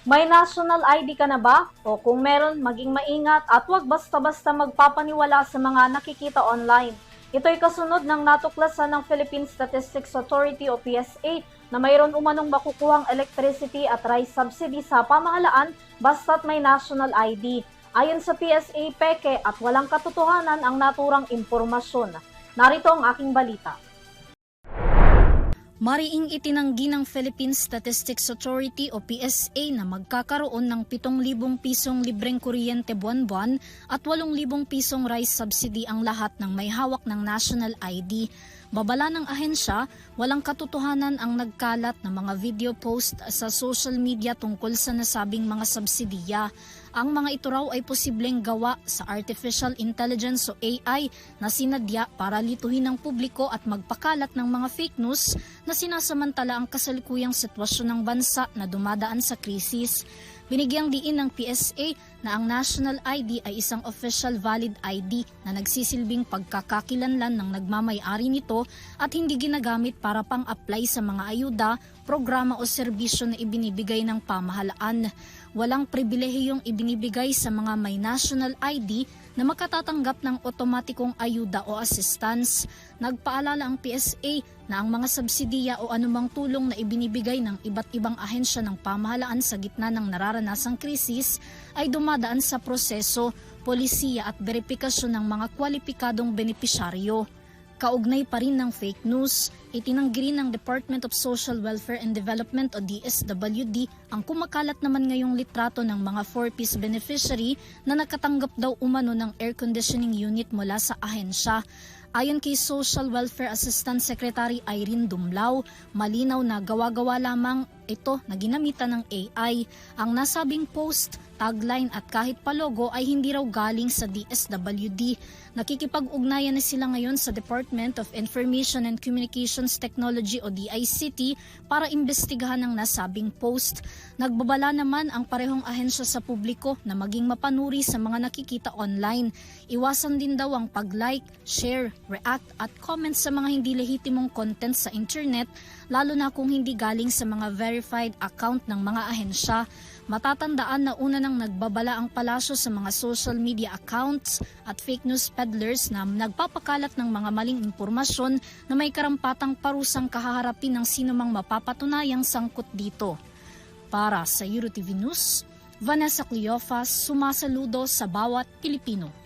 May national ID ka na ba? O kung meron, maging maingat at huwag basta-basta magpapaniwala sa mga nakikita online. Ito'y kasunod ng natuklasan ng Philippine Statistics Authority o PSA na mayroon umanong makukuhang electricity at rice subsidy sa pamahalaan basta't may national ID. Ayon sa PSA, peke at walang katotohanan ang naturang impormasyon. Narito ang aking balita. Mariing itinanggi ng Philippine Statistics Authority o PSA na magkakaroon ng 7,000 pisong libreng kuryente buwan-buwan at 8,000 pisong rice subsidy ang lahat ng may hawak ng national ID. Babala ng ahensya, walang katotohanan ang nagkalat na mga video post sa social media tungkol sa nasabing mga subsidiya. Ang mga ito raw ay posibleng gawa sa artificial intelligence o AI na sinadya para lituhin ng publiko at magpakalat ng mga fake news na sinasamantala ang kasalukuyang sitwasyon ng bansa na dumadaan sa krisis. Binigyang diin ng PSA na ang national ID ay isang official valid ID na nagsisilbing pagkakakilanlan ng nagmamay-ari nito at hindi ginagamit para pang-apply sa mga ayuda, programa o serbisyo na ibinibigay ng pamahalaan. Walang pribilehiyong ibinibigay sa mga may national ID na makatatanggap ng otomatikong ayuda o assistance. Nagpaalala ang PSA na ang mga subsidiya o anumang tulong na ibinibigay ng iba't ibang ahensya ng pamahalaan sa gitna ng nararanasang krisis ay dumadaan sa proseso, polisiya at beripikasyon ng mga kwalipikadong benepisyaryo. Kaugnay pa rin ng fake news, itinanggi rin ng Department of Social Welfare and Development o DSWD ang kumakalat naman ngayong litrato ng mga 4-piece beneficiary na nakatanggap daw umano ng air conditioning unit mula sa ahensya. Ayon kay Social Welfare Assistant Secretary Irene Dumlao, malinaw na gawa-gawa lamang ito na ginamitan ng AI. Ang nasabing post, tagline at kahit pa logo ay hindi raw galing sa DSWD. Nakikipag-ugnayan na sila ngayon sa Department of Information and Communications Technology o DICT para imbestigahan ang nasabing post. Nagbabala naman ang parehong ahensya sa publiko na maging mapanuri sa mga nakikita online. Iwasan din daw ang pag-like, share, react at comment sa mga hindi lehitimong content sa internet, lalo na kung hindi galing sa mga verified account ng mga ahensya. Matatandaan na una nang nagbabala ang palasyo sa mga social media accounts at fake news peddlers na nagpapakalat ng mga maling impormasyon na may karampatang parusang kahaharapin ng sinumang mapapatunayang sangkot dito. Para sa EuroTV News, Vanessa Cleofas, sumasaludo sa bawat Pilipino.